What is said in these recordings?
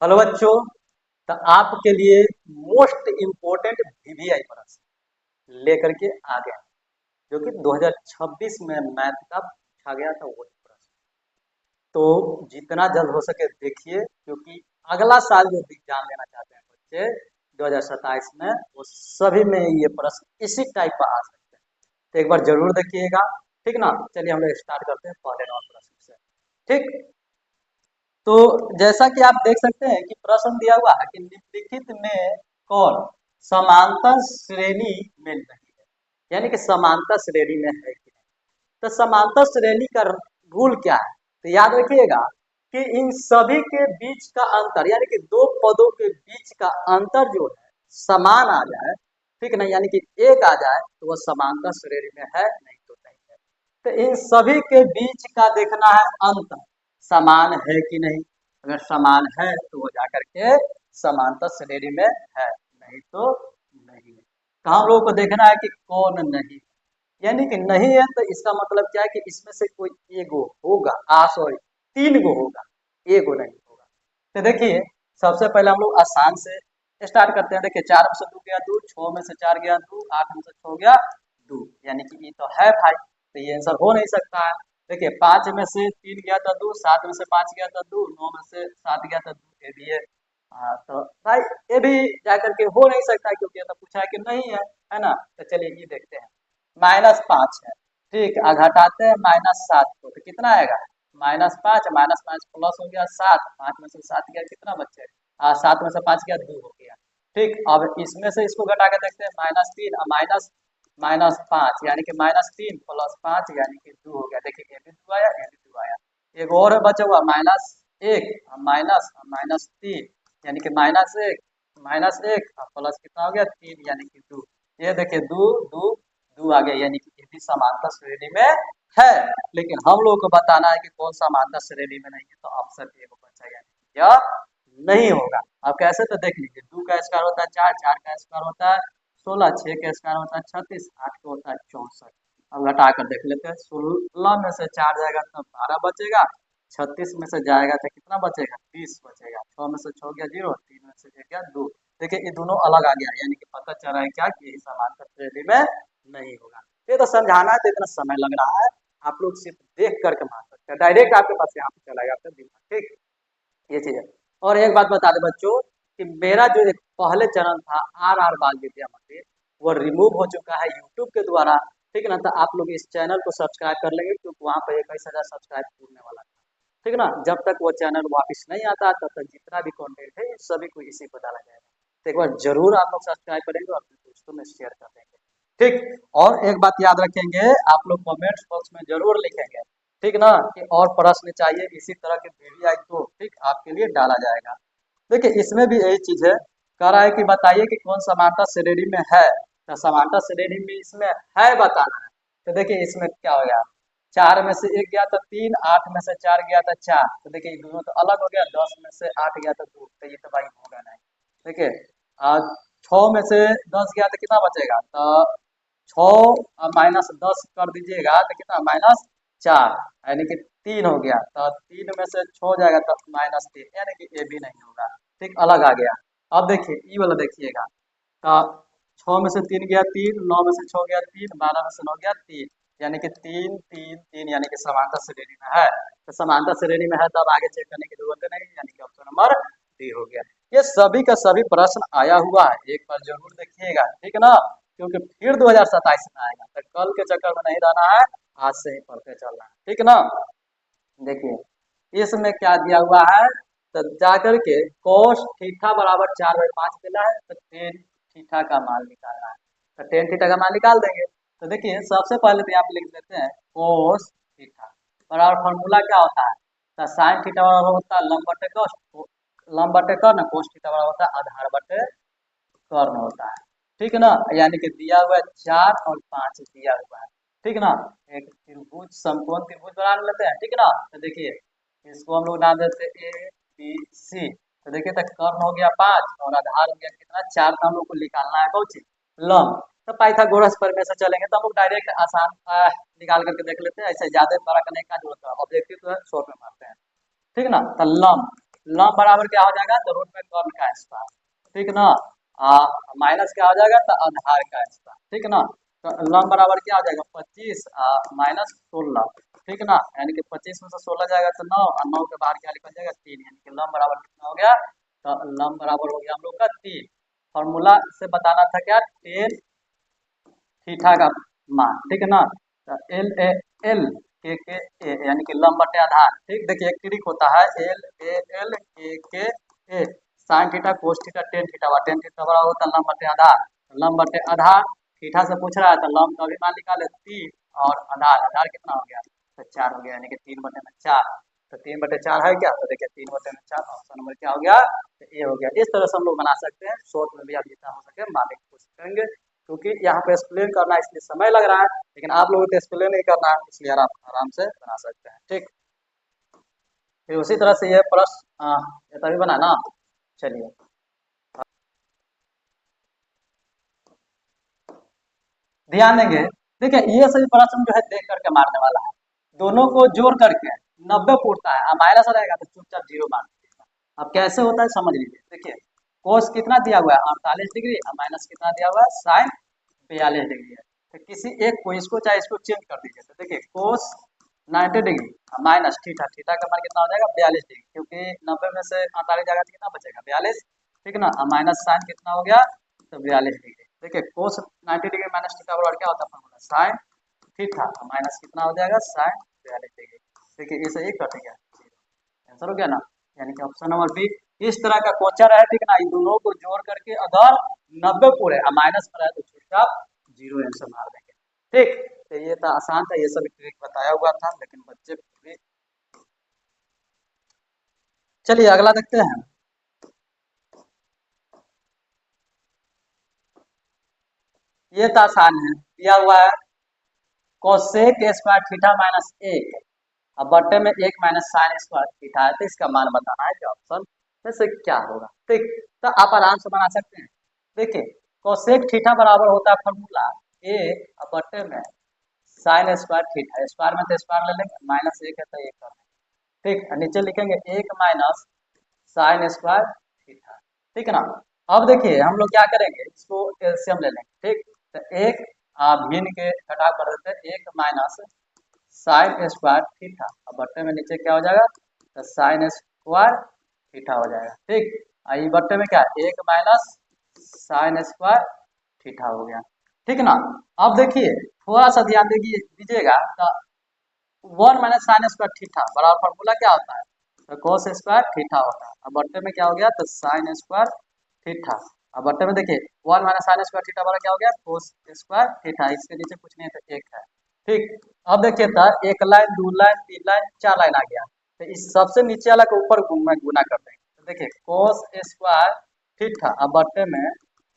Hello बच्चों। तो आपके लिए मोस्ट इम्पोर्टेंट वीवीआई प्रश्न लेकर के आ गए हैं, जो कि 2026 में मैथ का पूछा गया था वही प्रश्न। तो जितना जल्द हो सके देखिए, क्योंकि अगला साल जो एग्जाम लेना चाहते हैं बच्चे 2027 में, वो सभी में ये प्रश्न इसी टाइप का आ सकते हैं। तो एक बार जरूर देखिएगा, ठीक ना। चलिए हम लोग स्टार्ट करते हैं पहले नंबर प्रश्न से। ठीक, तो जैसा कि आप देख सकते हैं कि प्रश्न दिया हुआ है कि निम्नलिखित में कौन समांतर श्रेणी में नहीं है, यानी कि समांतर श्रेणी में है कि नहीं। तो समांतर श्रेणी का रूल क्या है, तो याद रखिएगा कि इन सभी के बीच का अंतर, यानी कि दो पदों के बीच का अंतर जो है समान आ जाए, ठीक ना, यानी कि एक आ जाए तो वह समांतर श्रेणी में है, नहीं तो नहीं है। तो इन सभी के बीच का देखना है अंतर समान है कि नहीं। अगर समान है तो वो जाकर के समांतर श्रेणी में है, नहीं तो नहीं है। तो हम लोगों को देखना है कि कौन नहीं, यानी कि नहीं है तो इसका मतलब क्या है कि इसमें से कोई एगो होगा, सॉरी, तीन गो होगा, एगो नहीं होगा। तो देखिए, सबसे पहले हम लोग आसान से स्टार्ट करते हैं। देखिए, 4 में से 2 गया 2, 6 में से 4 गया 2, 8 में से 6 गया 2, यानी कि ये तो है भाई, तो ये आंसर हो नहीं सकता है। देखिए, 5 में से 3 गया था 2, 7 में से 5 गया था 2, 9 में से 7 गया था 2, ये भी है। तो भाई ये भी जाकर के हो नहीं सकता, क्योंकि ये तो पूछा है कि नहीं है ना। तो चलिए ये देखते हैं। -5 है, ठीक, घटाते हैं -7 को, तो कितना आएगा, -5, -5 प्लस हो गया 7, 5 में से 7 गया, कितना बचे, 7 में से 5 गया 2 हो गया। ठीक, अब इसमें से इसको घटा के देखते हैं, -3 माइनस -5, यानी कि -3 प्लस 5 यानी कि 2 हो गया। देखिए ये भी 2 आया, ये भी 2 आया। एक और बचा हुआ -1 माइनस -3, यानी कि -1 प्लस कितना हो गया 3, यानी कि 2। ये देखिए 2 2 2 आ गया, यानी कि ये भी समांतर श्रेणी में है। लेकिन हम लोगों को बताना है कि कौन समांतर श्रेणी में नहीं है, तो ऑप्शन ए को बचा, यानी कि यह नहीं होगा। अब कैसे, तो देख लीजिए, 2 का स्क्वायर होता है 4, 4 का स्क्वायर होता है 16, 6 का स्क्वायर होता है 36, 8 का होता है 64। अब घटा कर देख लेते हैं, 16 में से 4 जाएगा तो 12 बचेगा, 36 में से जाएगा तो कितना बचेगा, 20 बचेगा, 6 में से 6 गया 0, 3 में से 1 गया 2। देखिए ये दोनों अलग आ गया, यानी कि पता चल रहा है क्या कि यही समांतर श्रेणी में नहीं होगा। ये तो समझाना है तो इतना समय लग रहा है, आप लोग सिर्फ देख करके मान सकते हैं, डायरेक्ट आपके पास यहाँ पे चला आपका दिमाग। ठीक, ये चीज है। और एक बात बता दें बच्चों कि मेरा जो एक पहले चैनल था RR बाल विद्या मंदिर, वो रिमूव हो चुका है यूट्यूब के द्वारा। ठीक ना, तो आप लोग इस चैनल को सब्सक्राइब कर लेंगे, क्योंकि वहाँ पर 21,000 सब्सक्राइब पूरने वाला था। ठीक ना, जब तक वो चैनल वापस नहीं आता तब तक जितना भी कंटेंट है सभी को इसी पर डाला जाएगा। तो एक बार जरूर आप लोग सब्सक्राइब करेंगे और अपने दोस्तों में शेयर कर देंगे। ठीक, और एक बात याद रखेंगे, आप लोग कमेंट्स बॉक्स में जरूर लिखेंगे, ठीक ना, कि और प्रश्न चाहिए इसी तरह के वीडियो, तो ठीक आपके लिए डाला जाएगा। देखिए इसमें भी यही चीज है, कह रहा है कि बताइए कि कौन समांतर श्रेणी में है। तो समांतर श्रेणी में इसमें है बताना है। तो देखिए इसमें क्या हो गया, 4 में से 1 गया तो 3, 8 में से 4 गया तो 4, तो देखिए ये दोनों तो अलग हो गया, 10 में से 8 गया तो 2, तो ये तो भाई होगा नहीं। देखिए आज 6 में से 10 गया तो कितना बचेगा, तो 6 -10 कर दीजिएगा तो कितना, -4, यानी कि 3 हो गया, तो 3 में से 6 जाएगा तो -3, यानी कि ये भी नहीं होगा। ठीक, अलग आ गया। अब देखिए ई वाला देखिएगा, तो 6 में से 3 गया 3, 9 में से 6 गया 3, 12 में से 9 गया 3, यानी कि 3 3 3, यानी कि समांतर श्रेणी में है। तो समांतर श्रेणी में है तब आगे चेक करने की जरूरत नहीं, यानी कि ऑप्शन नंबर डी हो गया। ये सभी का सभी प्रश्न आया हुआ है, एक बार जरूर देखिएगा, ठीक है ना, क्योंकि फिर 2027 में आएगा, तो कल के चक्कर में नहीं रहना है, आज से ही पढ़ते चलना है, ठीक है ना। देखिए इसमें क्या दिया हुआ है, तो जाकर के cos थीटा बराबर 4/5 मिला है, तो टेन थीटा का मान निकालना है। तो टेन थीटा का मान निकाल देंगे। तो देखिए सबसे पहले तो यहाँ पे लिख देते हैं cos थीटा बराबर, फॉर्मूला क्या होता है, तो साइन थीटा बराबर होता है लंब बटे cos, लंब बटे कर्ण, cos थीटा बराबर होता है आधार बटे कर्ण होता है। ठीक है ना, यानी कि दिया हुआ है 4 और 5 दिया हुआ है, ठीक ना। एक त्रिभुज समकोण त्रिभुज बना लेते हैं, ठीक है ना। तो देखिए इसको हम लोग नाम देते हैं ABC। तो देखिए तो कर्ण हो गया 5 और आधार हो गया कितना 4, तो हम लोग को निकालना है कौन चीज, लंब। तो पाइथागोरस पर में से चलेंगे तो हम लोग डायरेक्ट आसान निकाल करके देख लेते हैं, ऐसे ज्यादा बड़ा करने का जरूरत है, ऑब्जेक्टिव तो है शॉर्ट में मारते हैं, ठीक ना। तो लंब लंब बराबर क्या हो जाएगा, तो रूट में कर्ण का स्क्वायर, ठीक ना। माइनस क्या हो जाएगा, तो आधार का स्क्वायर, ठीक ना। तो लंब बराबर क्या हो जाएगा, 25 माइनस 16, ठीक ना। यानी कि 25 में से 16 जाएगा तो 9, और 9 के बाहर क्या निकल जाएगा, 3, यानी कि लंब बराबर कितना हो गया, तो लंब बराबर हो गया हम लोग का 3। फॉर्मूला से बताना था क्या, टेन थीटा का मान, ठीक है ना। तो एल ए एल के ए यानी कि लंब बटे आधार, ठीक। देखिए एक ट्रिक होता है, एल ए एल के A sine theta cos theta tan theta हुआ, टेन थीटा बराबर होता है लंब बटे आधार। लंब बटे आधार थीटा से पूछ रहा है तो लंब का भी मान निकाले 3, और आधार आधार कितना हो गया, तो 4 हो गया, यानी कि 3/4। तो 3/4 है क्या, तो देखिए 3/4 ऑप्शन नंबर क्या हो गया, तो ए हो गया। इस तरह से हम लोग बना सकते हैं, शॉर्ट में भी आप जितना हो सके मारने की कोशिश करेंगे, क्योंकि यहाँ पे एक्सप्लेन करना इसलिए समय लग रहा है, लेकिन आप लोगों को एक्सप्लेन नहीं करना है, इसलिए आराम आराम से बना सकते हैं, ठीक। फिर उसी तरह से ये प्रश्न ये तभी बना ना। चलिए ध्यान देंगे, देखिए ये सभी प्रश्न जो है देख करके मारने वाला है, दोनों को जोड़ करके 90 पूछता है, माइनस रहेगा तो चुपचाप जीरो मार दीजिएगा। अब कैसे होता है समझ लीजिए, देखिए कोस कितना दिया हुआ है 48 डिग्री, और माइनस कितना दिया हुआ है साइन 42 डिग्री है। तो किसी एक को, इसको चाहे इसको चेंज कर दीजिए, तो देखिए कोस 90 डिग्री माइनस थीटा, थीटा का मान कितना हो जाएगा 42 डिग्री, क्योंकि 90 में से 48 जाएगा तो कितना बचेगा 42, ठीक ना। माइनस साइन कितना हो गया, तो 42 डिग्री। देखिए कोस 90 डिग्री माइनस थीटा बराबर क्या होता है फॉर्मूला, साइन थीटा माइनस कितना हो जाएगा साइन 42 डिग्री। देखिए इसे एक कट गया, आंसर हो गया ना। यानी कि ऑप्शन नंबर बी इस तरह का क्वेश्चन है, ठीक ना। इन दोनों को जोड़ करके अगर 90 पूरे माइनस पर है तो चुपचाप जीरो आंसर मार देंगे, ठीक। तो ये था आसान था, ये सब ट्रिक बताया हुआ था, लेकिन बच्चे भी। चलिए अगला देखते हैं। ये तो आसान है, दिया हुआ है कोसेक स्क्वायर थीटा माइनस 1, अब बट्टे में 1 माइनस साइन स्क्वायर थीटा है, तो इसका मान बताना है कि ऑप्शन में से क्या होगा, ठीक। तो आप आराम से बना सकते हैं। देखिए कोसेक थीटा बराबर होता है फॉर्मूला ए, अब बट्टे में साइन स्क्वायर थीटा, स्क्वायर में तो स्क्वायर ले लेंगे, माइनस 1 है तो 1 कर लेंगे, ठीक। और नीचे लिखेंगे 1 माइनस साइन स्क्वायर थीटा, ठीक है ना। अब देखिए हम लोग क्या करेंगे, इसको एलसीएम ले लेंगे, ठीक। तो एक भिन्न के घटा कर देते हैं, 1 माइनस साइन स्क्वायर थीटा, अब बट्टे में नीचे क्या हो जाएगा, तो साइन स्क्वायर थीटा हो जाएगा, ठीक। आई बट्टे में क्या, 1 माइनस साइन स्क्वायर थीटा हो गया, ठीक ना। अब देखिए थोड़ा सा ध्यान दीजिएगा, तो 1 माइनस साइन स्क्वायर थीटा बराबर फॉर्मूला क्या होता है, तो कोस स्क्वायर थीटा होता है। अब बट्टे में क्या हो गया, तो साइन स्क्वायर थीटा। अब बट्टे में देखिए 1 माइनस साइन स्क्वायर थीटा बराबर क्या हो गया, कोस स्क्वायर थीटा, इसके नीचे कुछ नहीं है तो 1 है, ठीक। अब देखिए था एक लाइन, दो लाइन, तीन लाइन, चार लाइन आ गया, तो इस सबसे नीचे वाला के ऊपर गुना कर देंगे, तो देखिए कोस स्क्वायर थीटा, अब बट्टे में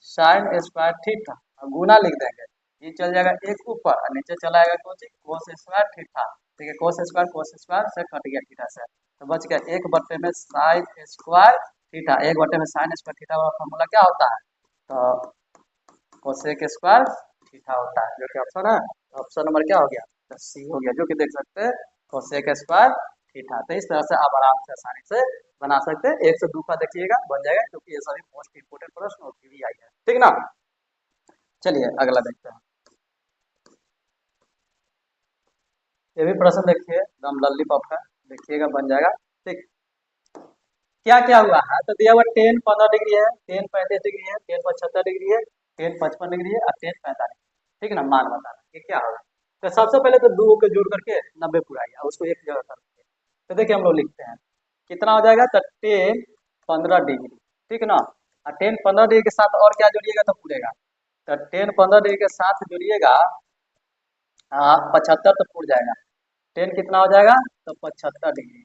साइन स्क्वायर थीटा, अब गुना लिख देंगे, ये चल जाएगा एक ऊपर और नीचे चला जाएगा कोस स्क्वायर थीटा, ठीक है। कोस स्क्वायर से कट गया थीटा से, तो बच गया एक बट्टे में साइन स्क्वायर थीटा, एक बट्टे में साइन स्क्वायर थीटा वाला फॉर्मूला क्या होता है, तो कोसेक स्क्वायर थीटा होता है, जो कि ऑप्शन है। ऑप्शन नंबर क्या हो गया, तो सी हो गया, जो कि देख सकते हैं कोसेक स्क्वायर थीटा। तो इस तरह से आप आराम से आसानी से बना सकते हैं, एक से दो का देखिएगा बन जाएगा, क्योंकि ये सभी मोस्ट इंपोर्टेंट प्रश्न और भी आई है, ठीक ना। चलिए अगला देखते हैं। ये भी प्रश्न देखिए एकदम लॉलीपॉप है, देखिएगा बन जाएगा, ठीक। क्या क्या हुआ है, तो दिया हुआ 10 15 डिग्री है, 10 35 डिग्री है, 10 75 डिग्री है, 10 55 डिग्री है, और 10 45, ठीक है ना। मान बताना ये क्या होगा, तो सबसे पहले तो दो को जोड़ करके 90 पूरा आया, उसको एक जगह करके, तो देखिए हम लोग लिखते हैं कितना हो जाएगा, तो 10 15 डिग्री, ठीक है ना। और 10 15 डिग्री के साथ और क्या जोड़िएगा तो पूरेगा, तो 10 15 डिग्री के साथ जोड़िएगा 75 तो पूर जाएगा, 10 कितना हो जाएगा, तो 75 डिग्री,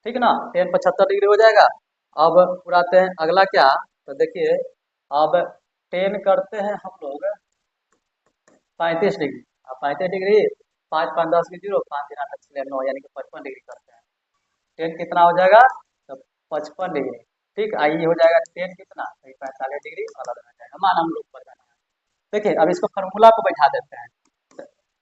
ठीक ना। 10 75 डिग्री हो जाएगा। अब पुराते हैं अगला क्या, तो देखिए अब 10 करते हैं हम लोग 35 डिग्री, अब 35 डिग्री 5 5 10 की जीरो, 5 दिन 8 6 9, यानी कि 55 डिग्री करते हैं, 10 कितना हो जाएगा, तो 55 डिग्री, ठीक। आई हो जाएगा 10 कितना, 45 डिग्री अलग हो जाएगा, मान हम लोग पर जाना है। देखिए अब इसको फार्मूला को बैठा देते हैं,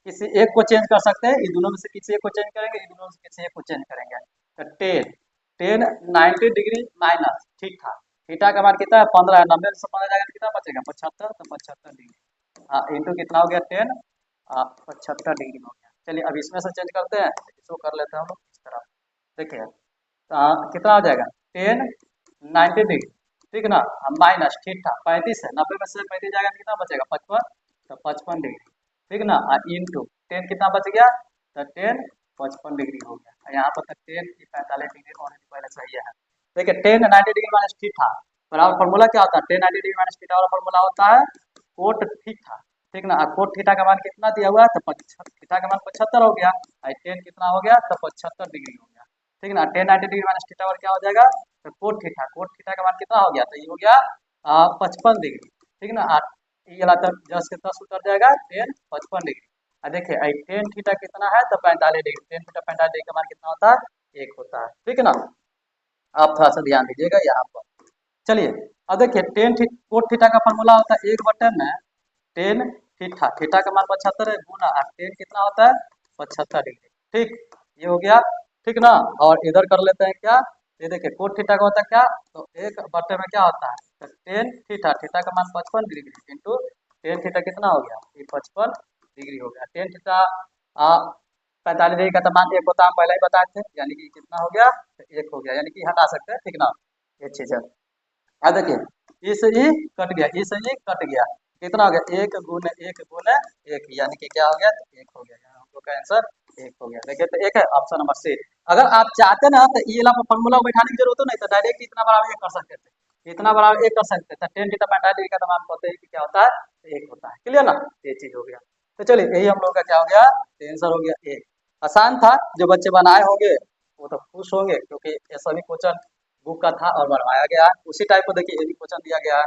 किसी एक को चेंज कर सकते हैं, इन दोनों में से किसी एक को चेंज करेंगे, इन दोनों में से किसी एक को चेंज करेंगे, तो 10 ten 90 degree minus theta, theta का मान कितना है 15 है, 90 से 15 जाएगा तो कितना बचेगा 75, तो 75 डिग्री इंटू कितना हो गया 10 75 डिग्री हो गया। चलिए अब इसमें से चेंज करते हैं, इसको कर लेते हैं हम लोग इस तरह। देखिए कितना हो जाएगा 10 90 डिग्री, ठीक ना, माइनस थीटा 35 है, 90 में से 35 जाएगा तो कितना बचेगा 55, तो 55 डिग्री, ठीक ना, इंटू 10 कितना बच गया, तो 10 55 डिग्री हो गया। यहाँ पर 10 की 45 डिग्री ऑलरेडी पहले सही है। देखिए 10 90 डिग्री माइनस थीटा बराबर फॉर्मूला क्या होता है, 10 90 डिग्री माइनस थीटा वाला फॉर्मूला होता है कोट थीटा, ठीक ना, कोट थीटा का मान कितना दिया हुआ है, तो 75, थीटा का मान 75 हो गया, 10 कितना हो गया, तो 75 डिग्री हो गया, ठीक ना। 10 90 डिग्री माइनस थीटा और क्या हो जाएगा, तो कोट थीटा का मान कितना हो गया, तो ये हो गया 55 डिग्री, ठीक ना। ये वाला तो 10 के 10 उतर जाएगा 10 55 डिग्री। देखिए 10 थीटा कितना है, तो 45 डिग्री, 10 थीटा 45 डिग्री का मान कितना होता है 1 होता है, ठीक है ना। आप थोड़ा सा ध्यान दीजिएगा यहाँ पर। चलिए अब देखिए कोट थीटा का फॉर्मूला होता है 1/10 थीटा, थीटा का मान 75 है, गुना 10 कितना होता है 75 डिग्री, ठीक, ये हो गया, ठीक ना। और इधर कर लेते हैं क्या, ये देखिए कोट थीटा का होता है क्या, तो 1/10 में क्या होता है, तो 10 थीटा, थीटा का मान 55 डिग्री इंटू 10 थीटा कितना हो गया, ये 55 डिग्री हो गया। 10 थीटा 45 डिग्री का तो मान 1 होता है, हम पहले ही बताए थे, यानी कि कितना हो गया, तो 1 हो गया, यानी कि हटा सकते हैं, ठीक ना, ये चीज है। अब देखिए ई से ई कट गया, ई से ई कट गया, कितना हो गया 1 गुने 1 गुने 1, यानी कि क्या हो गया, 1 हो गया, यहाँ हम लोग का आंसर 1 हो गया। देखिए तो 1 है ऑप्शन नंबर सी। अगर आप चाहते ना तो ई वाला फॉर्मूला बैठाने की जरूरत नहीं, तो डायरेक्ट इतना बड़ा 1 कर सकते थे, इतना बड़ा 1 कर सकते थे, 10 थीटा 45 डिग्री का तो मान पता है कि क्या होता है 1 होता है, क्लियर ना, ये चीज हो गया। तो चलिए यही हम लोग का क्या हो गया, आंसर हो गया 1। आसान था, जो बच्चे बनाए होंगे वो तो खुश होंगे, क्योंकि ये सभी क्वेश्चन बुक का था और बनवाया गया है उसी टाइप को। देखिए ये भी क्वेश्चन दिया गया है,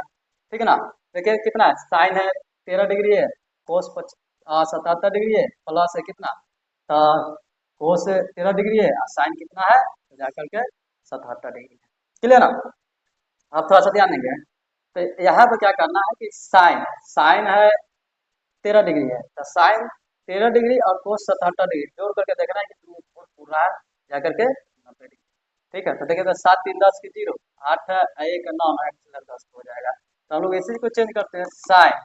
ठीक है ना। देखिए कितना है, साइन है 13 डिग्री है, कोस 77 डिग्री है, प्लस है कितना, कोस 13 डिग्री है, और साइन कितना है तो जाकर के 77 डिग्री है, क्लियर ना। आप थोड़ा सा ध्यान देंगे, तो यहाँ पर क्या करना है कि साइन साइन है 13 डिग्री है, तो साइन 13 डिग्री और कोस 77 डिग्री जोड़ करके देखना है कि पूरा है जाकर के 90 डिग्री, ठीक है। तो देखिए तो 7 3 10 की 0, 8 1 9 10 हो जाएगा। तो हम लोग इसी को चेंज करते हैं, साइन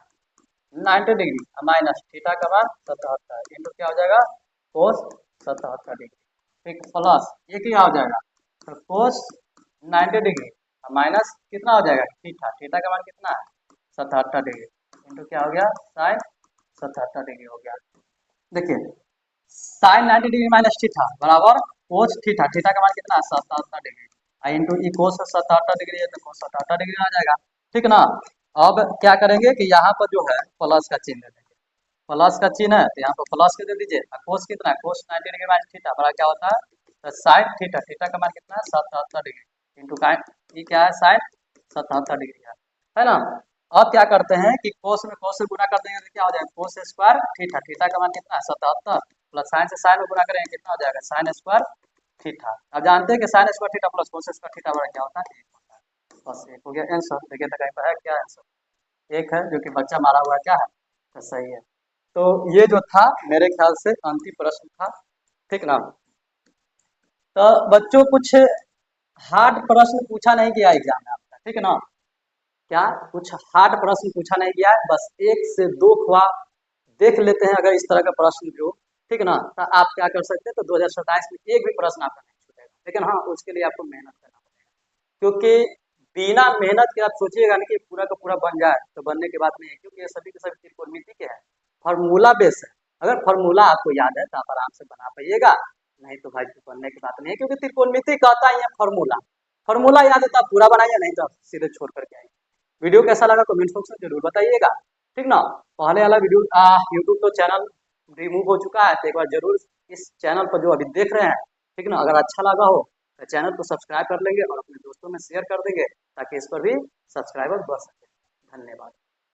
90 डिग्री माइनस थीटा का मान 77 इंटू क्या हो जाएगा कोस 77 डिग्री, ठीक, प्लस ये क्या हो जाएगा, तो कोस 90 डिग्री माइनस कितना हो जाएगा थीटा, थीटा का मान कितना है 77 डिग्री इंटू क्या हो गया साइन 77 डिग्री हो गया। देखिए साइन 90 डिग्री माइनस थीटा बराबर कोस थीटा, थीटा का मान कितना है 77 डिग्री इंटू ई कोस 77 डिग्री है, तो कोस 77 डिग्री आ जाएगा, ठीक ना। अब क्या करेंगे कि यहाँ पर जो है प्लस का चिन्ह दे देंगे, प्लस का चिन्ह है तो यहाँ पर प्लस के दे दीजिए। कोस कितना है कोस 90 डिग्री माइनस थीटा बड़ा क्या होता है, तो साइन थीटा, थीटा का मान कितना है 77 डिग्री इंटू ये क्या है साइन 77 डिग्री है ना। अब क्या करते हैं कि कोस में कोस से गुना कर देंगे तो क्या हो जाएगा कोस स्क्वायर थीटा, थीटा का मान कितना है 77 प्लस साइन से साइन में गुना करेंगे कितना हो जाएगा साइन स्क्वायर थीटा। अब जानते हैं कि sine square theta plus cos square theta बड़ा क्या होता है 1 होता है। बस 1 हो गया आंसर। देखिए तो कहीं पर है क्या आंसर 1 है, जो कि बच्चा मारा हुआ क्या है, तो सही है। तो ये जो था मेरे ख्याल से अंतिम प्रश्न था, ठीक ना। तो बच्चों कुछ हार्ड प्रश्न पूछा नहीं गया एग्जाम में आपका, ठीक है ना, क्या कुछ हार्ड प्रश्न पूछा नहीं गया है, बस 1 से 2 ख्वा देख लेते हैं अगर इस तरह का प्रश्न जो, ठीक है ना, तो आप क्या कर सकते हैं, तो 2027 में एक भी प्रश्न आपका नहीं छूटेगा, लेकिन हाँ उसके लिए आपको मेहनत करना पड़ेगा, क्योंकि बिना मेहनत के आप सोचिएगा ना कि पूरा का पूरा बन जाए, तो बनने की बात नहीं है, क्योंकि ये सभी के सभी त्रिकोणमिति के हैं, फॉर्मूला बेस है। अगर फॉर्मूला आपको याद है तो आप आराम से बना पाइएगा, नहीं तो भाई बनने की बात नहीं है, क्योंकि त्रिकोणमिति कहता ही है फॉर्मूला, फॉर्मूला याद है तो आप पूरा बनाइए, नहीं तो आप सीधे छोड़ करके आइए। वीडियो कैसा लगा कमेंट बॉक्स में जरूर बताइएगा, ठीक ना। पहले वाला वीडियो यूट्यूब तो चैनल रिमूव हो चुका है, तो एक बार जरूर इस चैनल पर जो अभी देख रहे हैं, ठीक ना, अगर अच्छा लगा हो तो चैनल को सब्सक्राइब कर लेंगे और अपने दोस्तों में शेयर कर देंगे, ताकि इस पर भी सब्सक्राइबर बढ़ सके। धन्यवाद।